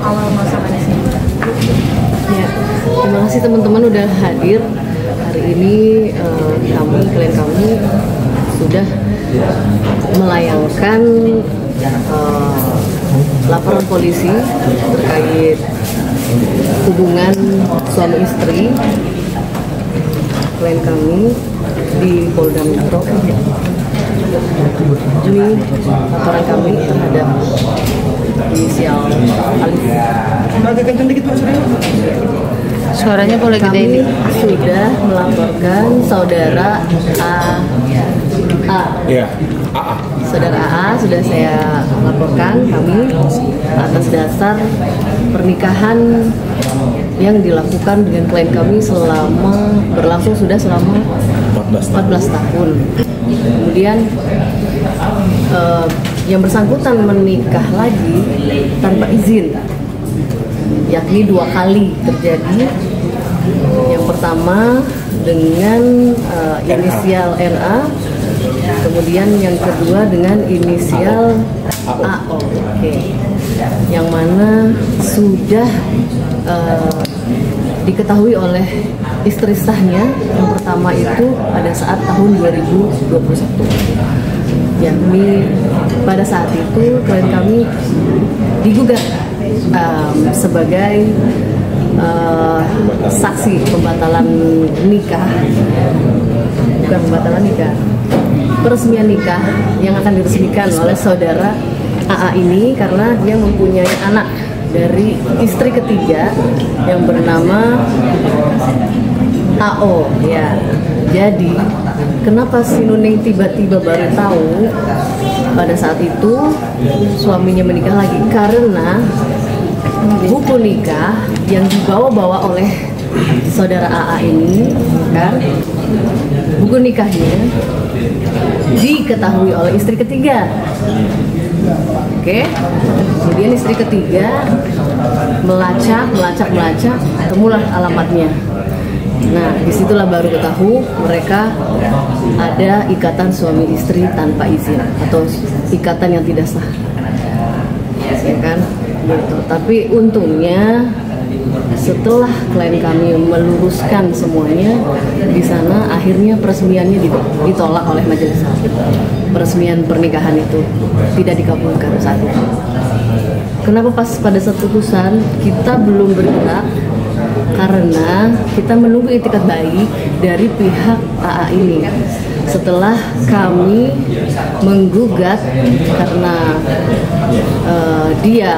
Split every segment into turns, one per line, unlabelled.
awal masalah di sini?
Ya, terima kasih teman-teman udah hadir hari ini. Klien kami sudah melayangkan laporan polisi terkait hubungan suami istri klien kami di Polda Metro. Ini laporan kami terhadap inisial Alif.
Agak kenceng dikit Pak,
Suaranya boleh gede ini. Sudah melaporkan saudara A.
Ya, AA.
Saudara AA sudah saya laporkan kami atas dasar pernikahan yang dilakukan dengan klien kami berlangsung sudah selama 14 tahun. Kemudian yang bersangkutan menikah lagi tanpa izin, yakni 2 kali terjadi. Yang pertama dengan inisial NA, kemudian yang kedua dengan inisial AO. Yang mana sudah diketahui oleh istri sahnya yang pertama itu pada saat tahun 2021, yakni pada saat itu klien kami digugat sebagai saksi pembatalan nikah, bukan pembatalan nikah, peresmian nikah yang akan diresmikan oleh saudara AA ini karena dia mempunyai anak dari istri ketiga yang bernama AO. Ya, jadi kenapa si Nuning tiba-tiba baru tahu pada saat itu suaminya menikah lagi? Karena buku nikah yang dibawa-bawa oleh saudara AA ini, kan, buku nikahnya diketahui oleh istri ketiga. Oke, kemudian istri ketiga melacak, temulah alamatnya. Nah, disitulah baru ketahui mereka ada ikatan suami istri tanpa izin atau ikatan yang tidak sah, ya kan? Gitu. Tapi untungnya setelah klien kami meluruskan semuanya di sana, akhirnya peresmiannya ditolak oleh majelis hakim. Peresmian pernikahan itu tidak dikabulkan saat itu. Kenapa pas pada saat putusan kita belum bergerak? Karena kita menunggu itikat baik dari pihak AA ini. Setelah kami menggugat karena dia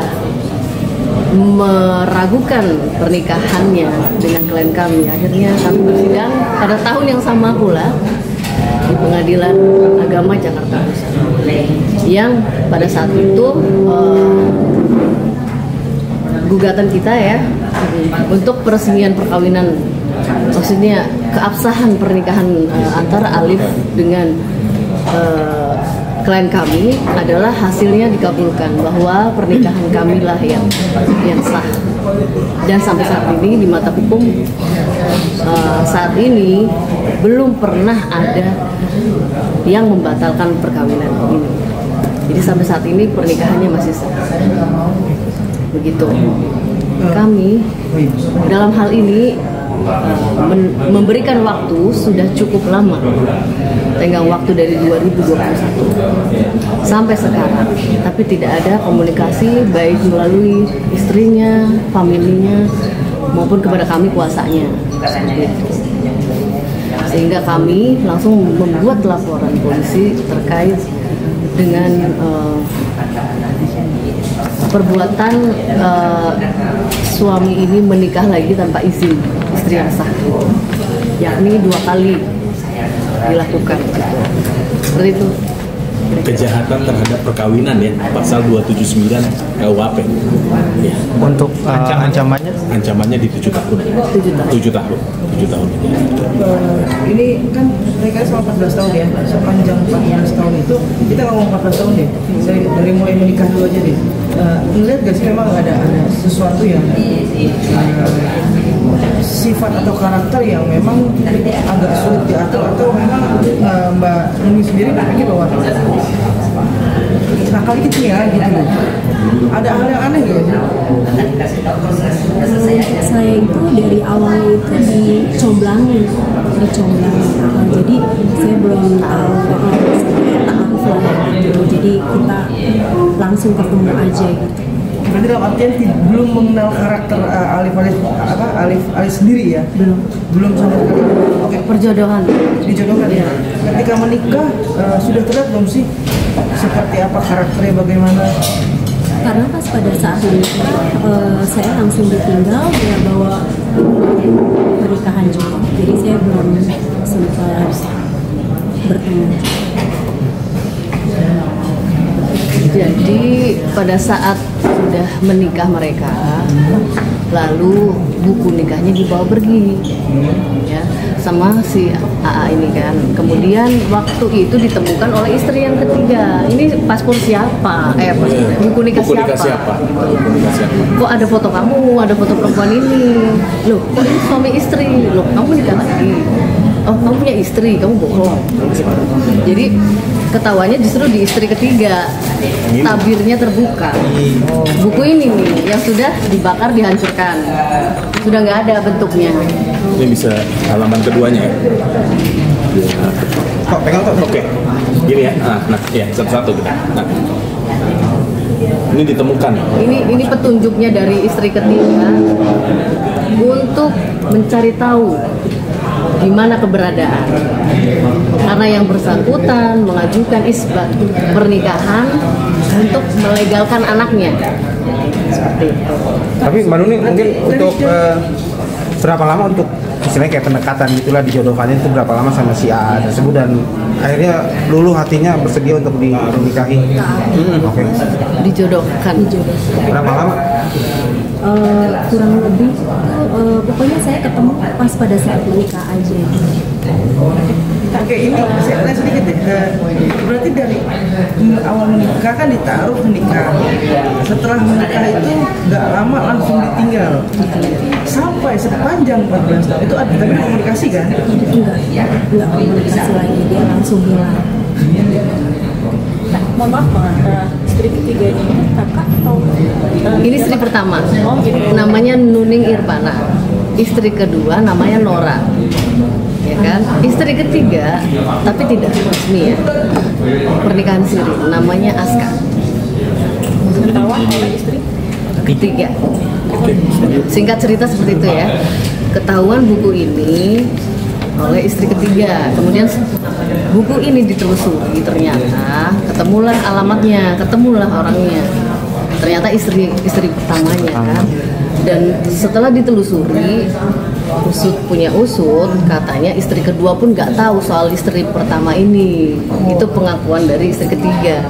meragukan pernikahannya dengan klien kami, akhirnya kami bersidang pada tahun yang sama pula di Pengadilan Agama Jakarta Pusat, yang pada saat itu gugatan kita ya untuk peresmian perkawinan, maksudnya keabsahan pernikahan antara Alif dengan klien kami adalah hasilnya dikabulkan bahwa pernikahan kamilah yang sah. Dan sampai saat ini di mata hukum saat ini belum pernah ada yang membatalkan perkawinan ini. Jadi sampai saat ini pernikahannya masih sah. Begitu. Kami dalam hal ini memberikan waktu sudah cukup lama, tenggang waktu dari 2021 sampai sekarang, tapi tidak ada komunikasi baik melalui istrinya, familinya maupun kepada kami kuasanya, sehingga kami langsung membuat laporan polisi terkait dengan perbuatan suami ini menikah lagi tanpa izin istri yang sah, yakni 2 kali dilakukan. Seperti itu.
Kejahatan terhadap perkawinan ya, pasal 279 KUHP. Ya.
Untuk ancamannya?
Ancamannya di 7 tahun. 7 tahun.
Ini kan mereka selama 14 tahun ya, sepanjang 14 tahun itu kita ngomong 14 tahun deh, dari mulai menikah dulu aja deh. Melihat gak sih memang ada sesuatu yang sifat atau karakter yang memang agak sulit diatur, atau memang Mbak Nuni sendiri berpikir bahwa nah kali gitu ya gitu loh. Ada hal yang aneh nggak ya?
Saya itu dari awal itu dicomblangin. Jadi saya belum tahu sampai ta'aruf lah gitu. Jadi kita langsung ketemu aja gitu.
Berarti dalam artian belum mengenal karakter Alif sendiri ya? Belum sama sekali. Oke,
Perjodohan.
dijodohkan ya. Ketika menikah sudah terlihat belum sih seperti apa karakternya, bagaimana?
Karena pas pada saat menikah saya langsung ditinggal, dia bawa pernikahan juga. Jadi saya belum sempat bertemu.
Jadi pada saat sudah menikah mereka, lalu buku nikahnya dibawa pergi, ya, sama si AA ini kan. Kemudian waktu itu ditemukan oleh istri yang ketiga. Ini paspor siapa? Buku nikah
Buku nikah
siapa?
siapa? Buku nikah siapa?
Kok ada foto kamu, ada foto perempuan ini? Loh, kok ini suami istri? Loh, kamu nikah lagi? Oh, kamu punya istri, kamu bohong. Jadi ketawanya justru di istri ketiga. Tabirnya terbuka. Buku ini nih yang sudah dibakar, dihancurkan, sudah nggak ada bentuknya.
Ini bisa halaman keduanya ya?
Kok pegang kok?
Oke, gini ya. Nah, ya satu-satu kita. Nah, ini ditemukan.
Ini petunjuknya dari istri ketiga untuk mencari tahu di mana keberadaan. Karena yang bersangkutan mengajukan isbat pernikahan untuk melegalkan anaknya. Seperti itu.
Tapi Mbak Nuni mungkin untuk berapa lama untuk istilahnya kayak pendekatan gitulah, dijodohkannya itu berapa lama sama si AA tersebut, dan akhirnya luluh hatinya bersedia untuk dinikahi? Oke.
Dijodohkan.
Berapa lama?
Kurang lebih pokoknya saya ketemu pas pada saat menikah aja.
Oke, ini saya tanya sedikit ya. Berarti dari awal menikah kan ditaruh menikah. Setelah menikah itu nggak lama langsung ditinggal. Sampai sepanjang 14 tahun itu ada tapi komunikasi kan?
Enggak komunikasi lagi, dia langsung hilang.
Mohon maaf Bang, istri ketiganya ini kakak atau
Ini istri pertama. Namanya Nuning Irvana. Istri kedua namanya Nora. Ya kan? Istri ketiga tapi tidak resmi ya. Pernikahan siri namanya Aska.
ketahuan oleh istri?
Ketiga. Singkat cerita seperti itu ya. Ketahuan buku ini oleh istri ketiga. Kemudian buku ini ditelusuri, ternyata ketemulah alamatnya, ketemulah orangnya. Ternyata istri pertamanya kan. Dan setelah ditelusuri, punya usut, katanya istri kedua pun nggak tahu soal istri pertama ini. Itu pengakuan dari istri ketiga.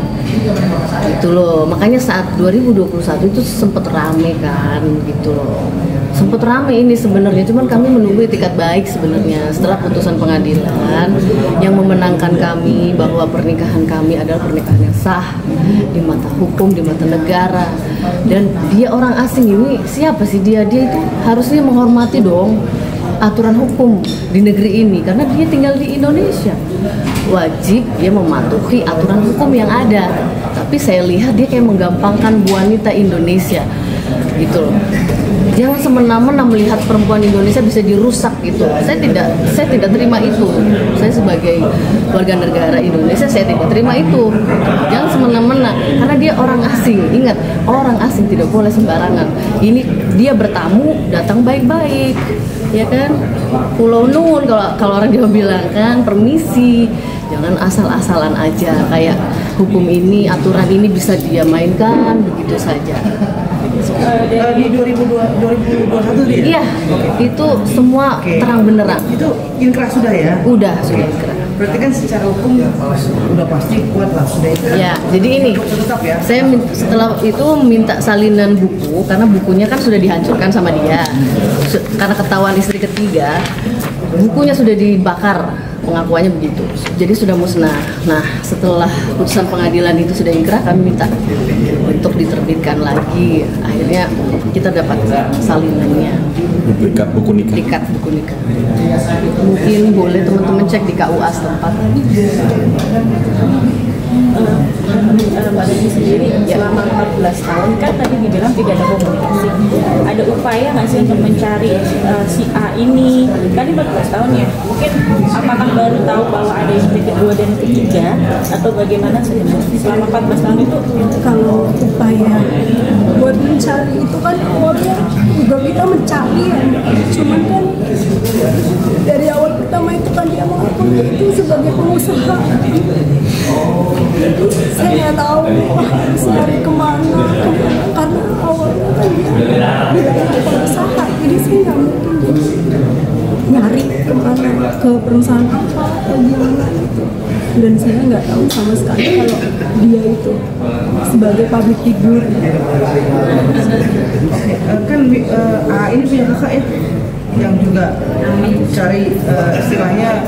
Gitu loh. Makanya saat 2021 itu sempet rame kan, gitu loh. Sempet rame ini sebenarnya, cuman kami menunggu etikat baik sebenarnya setelah putusan pengadilan yang memenangkan kami bahwa pernikahan kami adalah pernikahan yang sah di mata hukum, di mata negara. Dan dia orang asing ini, siapa sih dia? Dia itu harusnya menghormati dong aturan hukum di negeri ini karena dia tinggal di Indonesia. Wajib dia mematuhi aturan hukum yang ada. Tapi saya lihat dia kayak menggampangkan wanita Indonesia gitu loh. Jangan semena-mena melihat perempuan Indonesia bisa dirusak gitu. Saya tidak terima itu. Saya sebagai warga negara Indonesia saya tidak terima itu. Jangan semena-mena karena dia orang asing. Ingat, orang asing tidak boleh sembarangan. Ini dia bertamu datang baik-baik. Ya kan? Pulau Nun kalau orang Jawa bilang kan, permisi. Jangan asal-asalan aja kayak hukum ini, aturan ini bisa dia mainkan begitu saja.
Di 2021 dia?
Iya, itu semua terang benderang.
Itu inkrah sudah ya?
Sudah inkrah.
Berarti kan secara hukum udah pasti kuat lah, sudah inkrah.
Ya, jadi ini
Tetap ya?
saya setelah itu minta salinan buku karena bukunya kan sudah dihancurkan sama dia. Karena ketahuan istri ketiga, bukunya sudah dibakar. Pengakuannya begitu, jadi sudah musnah. Nah, setelah putusan pengadilan itu sudah inkrah, kami minta untuk diterbitkan lagi. Akhirnya kita dapat salinannya.
Duplikat buku nikah.
Duplikat buku nikah. Mungkin boleh teman-teman cek di KUA setempat.
Mbak Deni sendiri selama 14 tahun kan tadi dibilang tidak ada komunikasi. Ada upaya nggak sih untuk mencari si A ini? Kan ini 14 tahun ya. Mungkin apakah baru tahu bahwa ada istri kedua dan ketiga atau bagaimana sih selama 14 tahun itu?
Kalau upaya buat mencari itu kan awalnya juga kita mencari ya, cuman kan dari awal pertama itu kan dia mengaku itu sebagai pengusaha, jadi saya nggak tahu harus cari kemana karena awalnya kan dia bilang pengusaha, jadi saya nggak mungkin nyari kemana, ke perusahaan apa atau gimana gitu. Dan saya nggak tahu sama sekali kalau dia itu sebagai public figure.
Kan ini punya kakak ya, yang juga cari istilahnya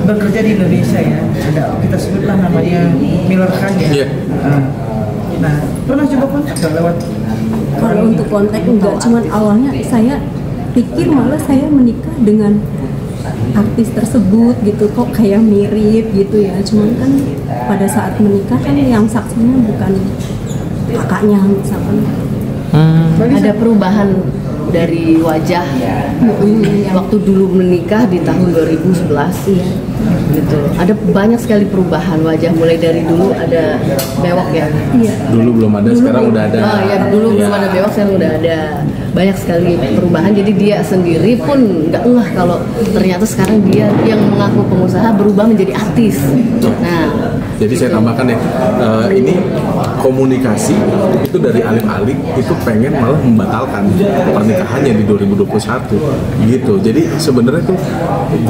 bekerja di Indonesia ya. Ada kita sebutlah namanya Miller Khan ya.
Iya.
Nah, pernah coba kontak nggak lewat?
Kalau untuk kontak enggak, cuman awalnya saya pikir malah saya menikah dengan artis tersebut gitu, kok kayak mirip gitu ya. Cuman kan pada saat menikah kan yang saksinya bukan kakaknya misalkan.
Ada perubahan dari wajah waktu dulu menikah di tahun 2011 gitu. Ada banyak sekali perubahan wajah, mulai dari dulu ada bewok ya.
Dulu belum ada, sekarang udah ada.
Oh ya, dulu belum ada bewok, sekarang udah ada. Banyak sekali perubahan, jadi dia sendiri pun nggak ngeh kalau ternyata sekarang dia yang mengaku pengusaha berubah menjadi artis. Nah,
jadi saya tambahkan ya, ini komunikasi itu dari alif-alif itu pengen malah membatalkan pernikahannya di 2021 gitu. Jadi sebenarnya tuh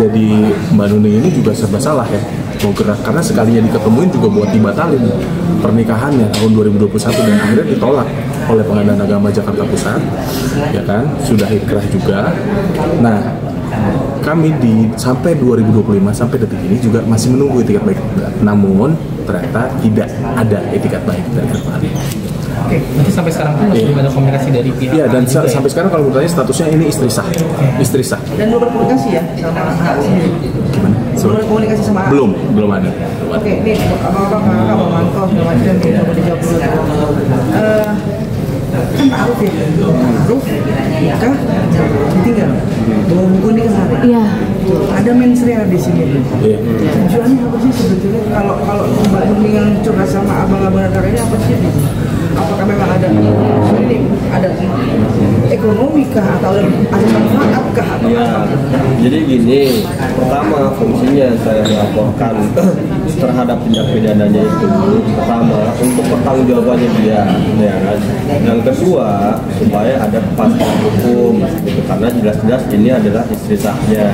jadi Mbak Nuni ini juga serba salah ya, mau gerak karena sekalinya diketemuin juga buat dibatalin pernikahannya tahun 2021 dan akhirnya ditolak oleh Pengadilan Agama Jakarta Pusat, ya kan, sudah ikrah juga. Nah, kami sampai 2025 sampai detik ini juga masih menunggu etikat baik, namun ternyata tidak ada etikat baik dari kemarin.
Oke, berarti sampai sekarang pun masih belum ada komunikasi dari pihak.
Iya, dan sampai sekarang kalau menurut saya statusnya ini istri sah. Istri sah.
Dan belum berkomunikasi ya sama A sendiri?
Gimana?
Belum berkomunikasi sama A?
Belum ada.
Oke, nih apa-apa kakak mau mantau segala macam nih, coba dijawab dulu. Kan Aruf ya, Aruf nikah ditinggal, bawa buku nikah hari.
iya.
Ada mensreanya di sini.
Iya.
Tujuannya apa sih sebetulnya? Kalau Mbak Nuni yang curhat sama abang-abang negaranya apa sih? Apakah memang ada ini ada ekonomi kah atau ada manfaat kah atau apa?
Jadi gini, pertama fungsinya saya melaporkan terhadap tindak pidananya itu pertama untuk pertanggungjawabannya dia, ya kan. Yang kedua supaya ada kepastian hukum, gitu, karena jelas-jelas ini adalah istri sahnya,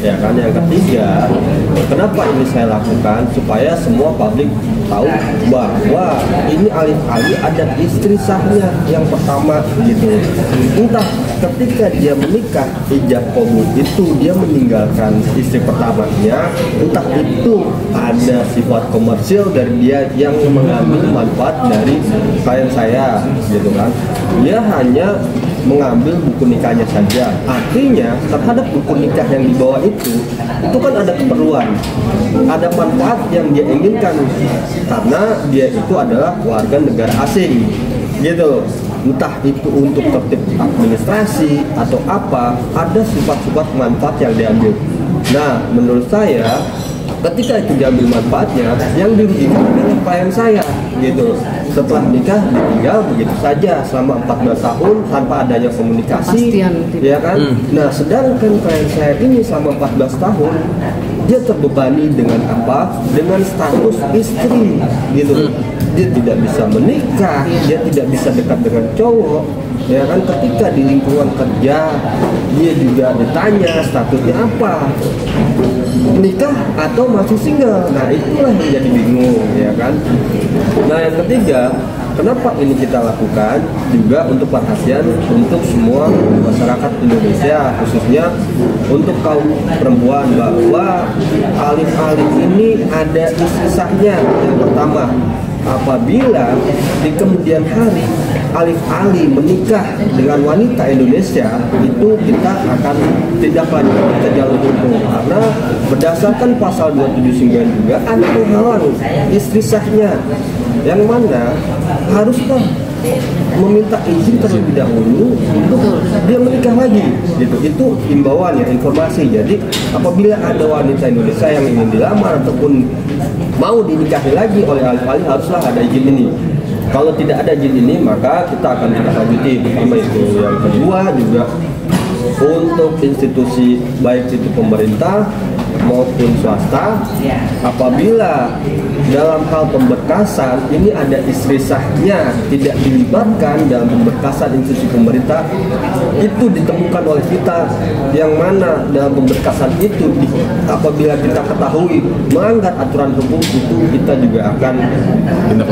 ya kan. Yang ketiga, kenapa ini saya lakukan supaya semua publik tahu bahwa ini alih-alih ada istri sahnya yang pertama gitu. Entah ketika dia menikah ijab kabul itu dia meninggalkan istri pertamanya, entah itu ada sifat komersil dari dia yang mengambil manfaat dari klien saya gitu kan. Dia hanya mengambil buku nikahnya saja. Artinya terhadap buku nikah yang dibawa itu kan ada keperluan, ada manfaat yang dia inginkan karena dia itu adalah warga negara asing gitu. Entah itu untuk tertib administrasi atau apa, ada sifat-sifat manfaat yang diambil. Nah, menurut saya ketika itu diambil manfaatnya, yang dirugikan adalah klien saya gitu. Setelah nikah ditinggal begitu saja selama 14 tahun tanpa adanya komunikasi, ya kan. Nah, sedangkan klien saya ini selama 14 tahun dia terbebani dengan apa? Dengan status istri gitu. Dia tidak bisa menikah, dia tidak bisa dekat dengan cowok, ya kan. Ketika di lingkungan kerja dia juga ditanya statusnya apa, nikah atau masih single. Nah, itulah yang jadi bingung, ya kan. Nah, yang ketiga, kenapa ini kita lakukan juga untuk perhatian untuk semua masyarakat Indonesia, khususnya untuk kaum perempuan, bahwa alif-alif ini ada istri sahnya. Yang pertama, apabila di kemudian hari alih-alih menikah dengan wanita Indonesia, itu kita akan tindak lanjut ke jalur hukum, karena berdasarkan pasal 279 juga ada penghalang istri sahnya, yang mana haruslah meminta izin terlebih dahulu untuk dia menikah lagi, gitu. Itu imbauan ya, informasi. Jadi apabila ada wanita Indonesia yang ingin dilamar ataupun mau dinikahi lagi oleh alih-alih, haruslah ada izin ini. Kalau tidak ada izin ini, maka kita akan tindak lanjuti. Pertama itu, yang kedua juga untuk institusi baik itu pemerintah maupun swasta, apabila dalam hal pemberkasan ini ada istri sahnya tidak dilibatkan dalam pemberkasan institusi pemerintah, itu ditemukan oleh kita, yang mana dalam pemberkasan itu apabila kita ketahui melanggar aturan hukum, itu kita juga akan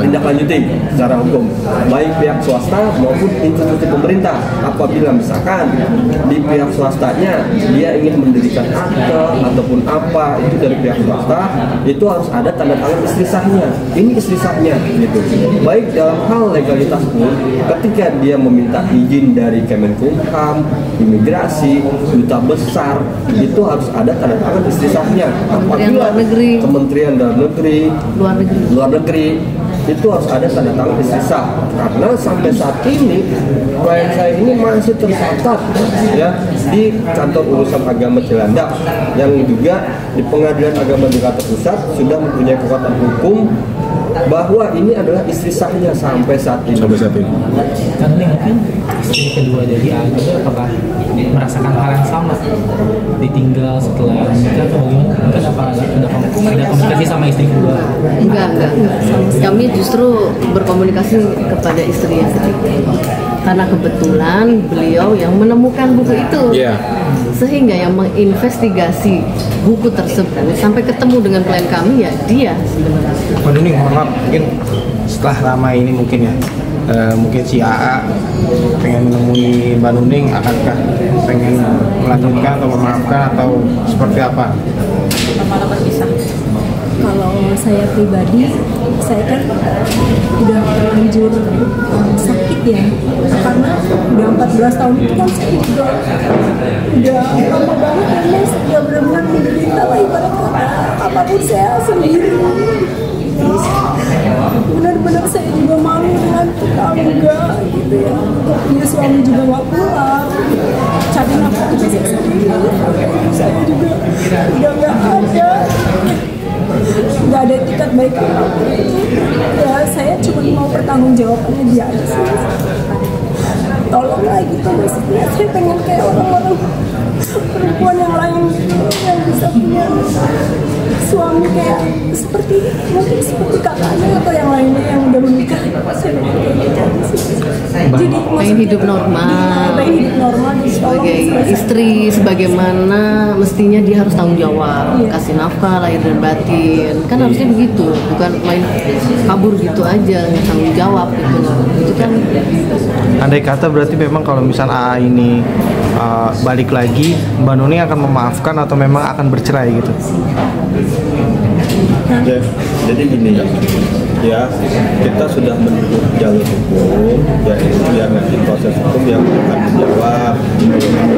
tindak lanjuti secara hukum, baik pihak swasta maupun institusi pemerintah. Apabila misalkan di pihak swastanya dia ingin mendirikan akte ataupun apa itu dari pihak swasta, itu harus ada tanda tangan istri sahnya. Ini istri sahnya, gitu. Baik dalam hal legalitas pun, ketika dia meminta izin dari Kemenkumham, imigrasi, duta besar, itu harus ada tanda tangan istri sahnya. Apabila Kementerian Dalam Negeri, luar negeri, itu harus ada tanda tangan istri sah. Karena sampai saat ini klien saya ini masih tercatat ya di kantor urusan agama Cilandak, yang juga di Pengadilan Agama Jakarta Pusat sudah mempunyai kekuatan hukum bahwa ini adalah istri sahnya sampai saat ini.
Kan ini mungkin istri kedua dari Aga apakah merasakan hal yang sama, ditinggal setelah nikah atau bagaimana? Mungkin ada komunikasi sama istri kedua?
Enggak. Kami justru berkomunikasi kepada istrinya sendiri. Karena kebetulan beliau yang menemukan buku itu, sehingga yang menginvestigasi buku tersebut sampai ketemu dengan klien kami ya dia sebenarnya.
Mbak Nuning, mohon maaf, mungkin setelah lama ini mungkin ya, mungkin si AA pengen menemui Mbak Nuning, akankah pengen melanjutkan atau memaafkan atau seperti apa?
Lama-lama pisah.
Kalau saya pribadi, saya kan udah terlanjur sakit ya, karena udah 14 tahun itu kan saya juga udah lama banget ya Mas, udah benar-benar menderita lah, ibarat kata apapun saya sendiri. Benar-benar saya juga malu dengan tetangga gitu ya, dia suami juga gak pulang, cari nafkah juga saya sendiri, saya juga udah gak ada, nggak ada etikat baik apapun. Ya saya cuma mau pertanggungjawabannya dia aja sih. Tolonglah gitu, maksudnya saya pengen kayak orang-orang perempuan yang lain gitu, yang bisa punya suami kayak mungkin seperti kakaknya atau yang lainnya yang udah menikah. Saya pengen kayak gitu. Jadi
pengen hidup normal sebagai istri, sebagaimana mestinya dia harus tanggung jawab, kasih nafkah lahir dan batin, kan harusnya begitu, bukan main kabur gitu aja, tanggung jawab gitu. Itu kan
Andai kata berarti memang kalau misal AA ini balik lagi, Mbak Nuning akan memaafkan atau memang akan bercerai gitu?
Ya, jadi gini ya, kita sudah menempuh jalur hukum, yaitu yang nanti proses hukum yang akan menjawab.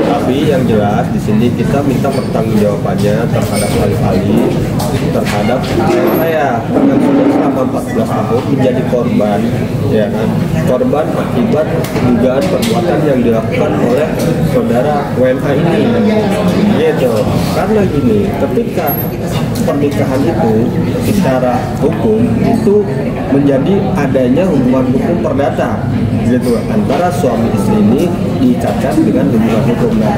Tapi yang jelas di sini kita minta pertanggungjawabannya terhadap alih-alih, terhadap saya yang sudah selama 14 tahun menjadi korban, ya kan, korban akibat dugaan perbuatan yang dilakukan oleh saudara WNA ini, gitu. Karena gini, ketika pernikahan itu secara hukum itu menjadi adanya hubungan hukum perdata, gitu, antara suami istri ini diikatkan dengan hubungan hukum. Nah,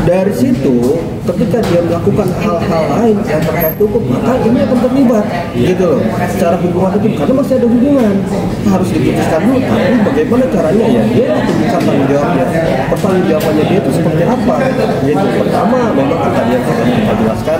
dari situ ketika dia melakukan hal-hal lain yang terkait hukum, maka ini akan terlibat, gitu loh, secara hubungan hukum, karena masih ada hubungan, harus diputuskan dulu. Tapi bagaimana caranya ya, dia tunjukkan tanggung jawabnya, pertanggung jawabannya dia itu seperti apa, gitu. Pertama, memang kan tadi yang kita jelaskan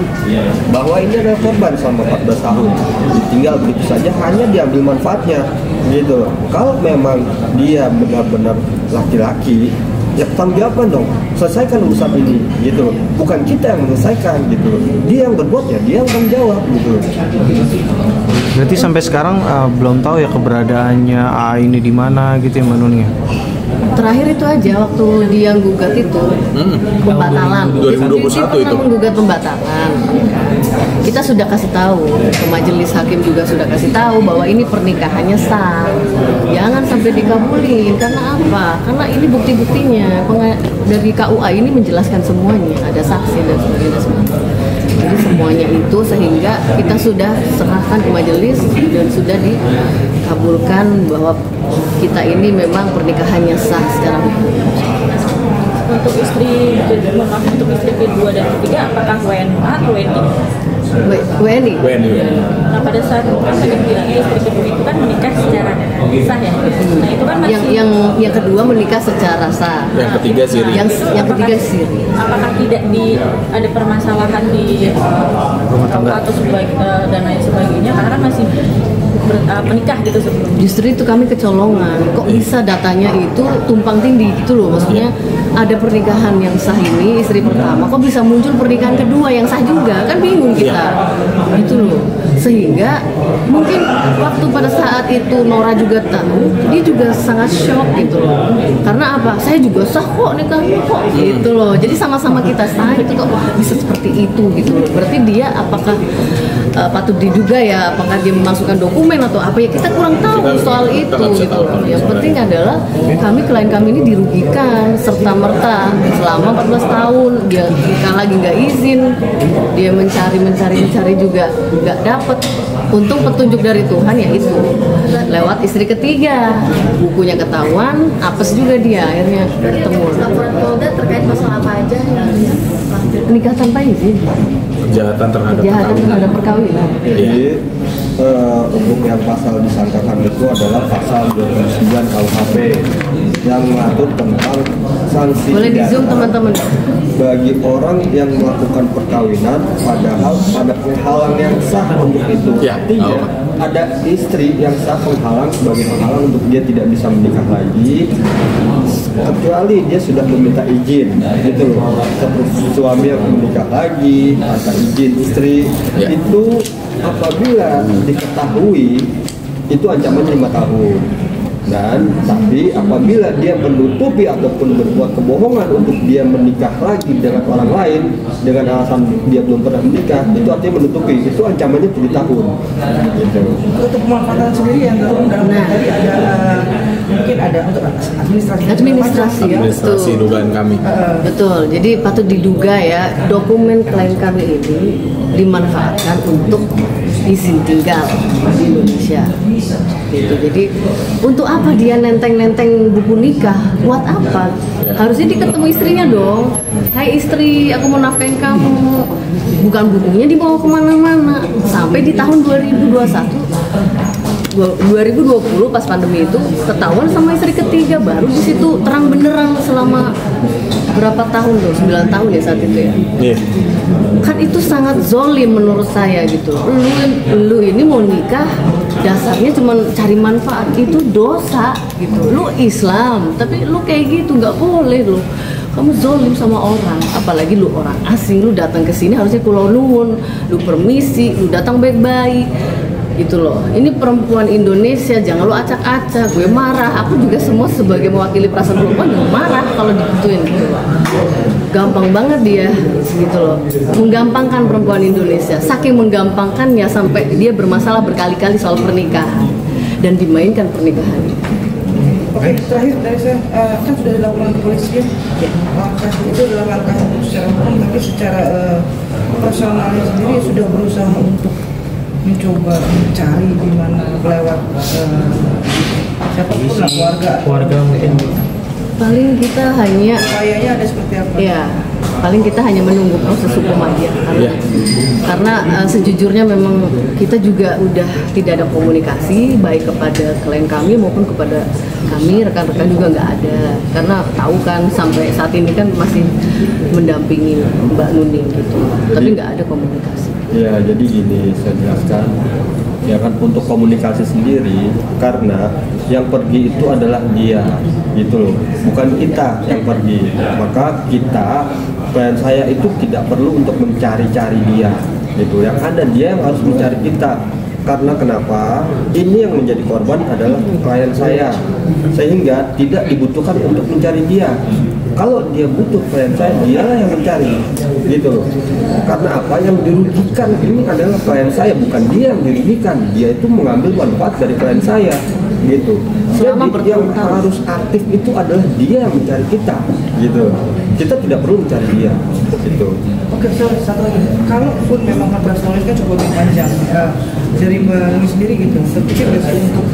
bahwa ini adalah korban selama 14 tahun, ditinggal begitu saja, hanya diambil manfaatnya, gitu loh. Kalau memang dia benar-benar laki-laki ya pertanggungjawaban dong, selesaikan urusan ini gitu. Bukan kita yang menyelesaikan gitu. Dia yang berbuat ya dia yang tanggung jawab gitu.
Berarti sampai sekarang belum tahu ya keberadaannya AA ini di mana gitu ya Mbak Nuni ya?
Terakhir itu aja waktu dia gugat itu pembatalan.
2021
Dia pernah
itu.
menggugat pembatalan. Kita sudah kasih tahu ke majelis hakim juga sudah kasih tahu bahwa ini pernikahannya sah. Jangan sampai dikabulin karena apa? Karena ini bukti-buktinya. Dari KUA ini menjelaskan semuanya, ada saksi dan sebagainya. Jadi semuanya itu sehingga kita sudah serahkan ke majelis dan sudah dikabulkan bahwa kita ini memang pernikahannya sah secara hukum.
Untuk istri kedua dan ketiga apakah WNA atau WNI?
WNI.
Nah pada saat kan tadi bilang istri kedua itu kan menikah secara sah ya. Nah itu kan masih
Yang kedua menikah secara sah.
Yang ketiga siri.
Yang ketiga siri.
apakah tidak ada permasalahan di
Rumah tangga
atau dan lain sebagainya karena masih menikah gitu sebelumnya.
Justru itu kami kecolongan. Kok bisa datanya itu tumpang tindih gitu loh. Maksudnya ada pernikahan yang sah ini istri pertama, kok bisa muncul pernikahan kedua yang sah juga? Kan bingung kita. Gitu loh. Sehingga mungkin waktu pada saat itu Nora juga tahu, dia juga sangat shock gitu loh. Karena apa? Saya juga sah kok nikahnya kok gitu loh. Jadi sama-sama kita sah itu kok bisa seperti itu gitu loh. Berarti dia apakah patut diduga ya, apakah dia memasukkan dokumen atau apa ya, kita kurang tahu soal itu gitu. Yang penting adalah klien kami ini dirugikan serta merta selama 14 tahun dia nikah lagi nggak izin, dia mencari juga nggak dapet. Untung petunjuk dari Tuhan ya itu lewat istri ketiga, bukunya ketahuan, apes juga dia akhirnya ketemu.
Laporan Polda terkait masalah apa aja?
Nikah tanpa izin,
Kejahatan terhadap
perkawinan.
Jadi untuk yang pasal disangkakan itu adalah pasal 29 KUHP yang mengatur tentang sanksi
Boleh di
pidana
zoom teman-teman.
bagi orang yang melakukan perkawinan padahal ada penghalang yang sah untuk itu.
Ya,
Artinya ada istri yang sah penghalang sebagai penghalang untuk dia tidak bisa menikah lagi kecuali dia sudah meminta izin gitu loh. Seperti suami yang menikah lagi tanpa izin istri itu apabila diketahui itu ancamannya 5 tahun. Dan tapi apabila dia menutupi ataupun berbuat kebohongan untuk dia menikah lagi dengan orang lain dengan alasan dia belum pernah menikah, itu artinya menutupi, itu ancamannya 7 tahun gitu.
Untuk pemanfaatan sendiri yang dalam tadi ada mungkin ada untuk
administrasi ya,
dugaan kami.
Betul, jadi patut diduga ya dokumen klien kami ini dimanfaatkan untuk izin tinggal di Indonesia. Gitu. Jadi untuk apa dia nenteng-nenteng buku nikah? Buat apa? Harusnya dia ketemu istrinya dong. Hai istri, aku mau nafkahin kamu. Bukan bukunya dibawa kemana-mana. Sampai di tahun 2020 pas pandemi itu ketahuan sama istri ketiga, baru di situ terang benderang selama berapa tahun loh, 9 tahun ya saat itu ya. Kan itu sangat zolim menurut saya gitu. Lu ini mau nikah dasarnya cuma cari manfaat, itu dosa gitu. Lu Islam tapi lu kayak gitu nggak boleh lu. Kamu zolim sama orang, apalagi lu orang asing, lu datang ke sini harusnya kulo nuwun, lu permisi, lu datang baik-baik gitu loh. Ini perempuan Indonesia, jangan lo acak-acak. Gue marah, aku juga semua sebagai mewakili perasaan perempuan juga marah kalau digituin gitu loh. Gampang banget dia gitu loh, menggampangkan perempuan Indonesia. Saking menggampangkannya sampai dia bermasalah berkali-kali soal pernikahan dan dimainkan pernikahan.
Oke, terakhir dari saya, kan sudah dilakukan kepolisian, langkah itu adalah langkah secara hukum, tapi secara personalnya sendiri sudah berusaha untuk mencoba mencari di mana lewat siapapun lah, keluarga
mungkin.
Paling kita hanya
upayanya ada seperti apa?
ya, paling kita hanya menunggu proses hukum aja karena sejujurnya memang kita juga udah tidak ada komunikasi baik kepada klien kami maupun kepada kami rekan-rekan juga nggak ada, karena tahu kan sampai saat ini kan masih mendampingi Mbak Nuning gitu, tapi nggak ada komunikasi.
Ya, jadi gini saya jelaskan. ya kan, untuk komunikasi sendiri, karena yang pergi itu adalah dia gitu loh, bukan kita yang pergi. Maka kita, klien saya itu tidak perlu untuk mencari-cari dia gitu, yang ada dia yang harus mencari kita. Karena kenapa? Ini yang menjadi korban adalah klien saya, sehingga tidak dibutuhkan untuk mencari dia. Kalau dia butuh klien saya, dialah yang mencari, gitu loh. Karena apa? Yang dirugikan ini adalah klien saya, bukan dia yang dirugikan. Dia itu mengambil manfaat dari klien saya, gitu. Jadi yang harus aktif itu adalah dia yang mencari kita, gitu. Kita tidak perlu mencari dia, gitu.
Oke, satu lagi. Kalaupun memang 14 tahun ini kan cukup lebih panjang, dari Mbak Nuni sendiri gitu, terpikir nggak sih untuk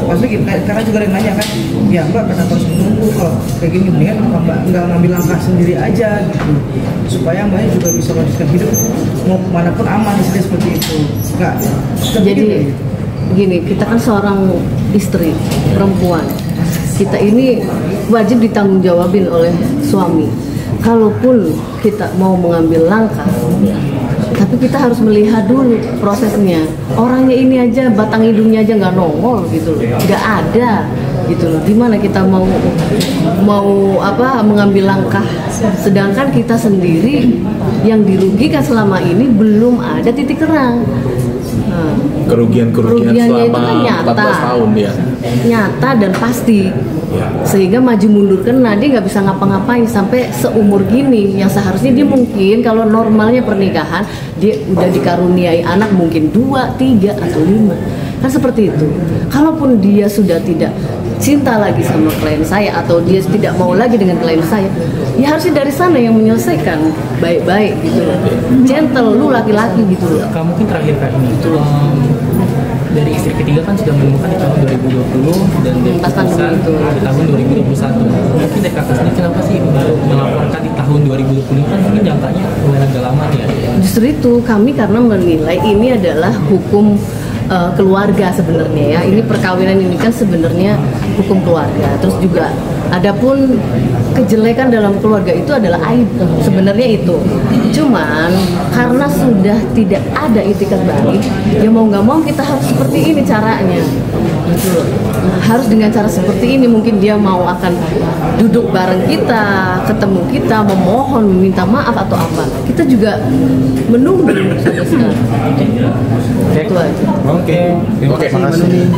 maksudnya karena juga ada yang nanya kan, ya Mbak kenapa harus menunggu, kalau kayak gini mendingan Mbak nggak ngambil langkah sendiri aja gitu, supaya Mbaknya juga bisa melanjutkan hidup mau kemanapun aman istilah seperti itu. Nggak.
Jadi begini, kita kan seorang istri perempuan, kita ini wajib ditanggungjawabin oleh suami. Kalaupun kita mau mengambil langkah, tapi kita harus melihat dulu prosesnya. Orangnya ini aja, batang hidungnya aja nggak nongol gitu loh, nggak ada gitu loh. Gimana kita mau mengambil langkah, sedangkan kita sendiri yang dirugikan selama ini belum ada titik terang.
Kerugian-kerugian
Kerugiannya itu
selama
kan nyata,
14 tahun ya.
nyata dan pasti, sehingga maju mundur kena, dia nggak bisa ngapa-ngapain sampai seumur gini. Yang seharusnya dia mungkin kalau normalnya pernikahan dia udah dikaruniai anak mungkin 2, 3 atau 5, kan seperti itu. Kalaupun dia sudah tidak cinta lagi sama klien saya atau dia tidak mau lagi dengan klien saya, ya harusnya dari sana yang menyelesaikan baik-baik gitu loh, gentle, lu laki-laki gitu loh.
Kamu mungkin terakhir kali ini itu dari istri ketiga kan sudah menemukan di tahun 2020 dan dari
Pas
putusan
pandemi itu.
di tahun 2021. Mungkin dari kakak sendiri kenapa sih baru melaporkan di tahun 2020 kan mungkin jangkanya agak lama ya?
Justru itu kami karena menilai ini adalah hukum keluarga sebenarnya ya. Ini perkawinan ini kan sebenarnya hukum keluarga. Terus juga adapun kejelekan dalam keluarga itu adalah aib sebenarnya itu. Cuman karena sudah tidak ada itikat baik, ya mau nggak mau kita harus seperti ini caranya. Gitu loh. Harus dengan cara seperti ini mungkin dia mau akan duduk bareng kita, ketemu kita, memohon, meminta maaf atau apa. Kita juga menunggu sampai sekarang. Itu aja.
Oke, terima kasih.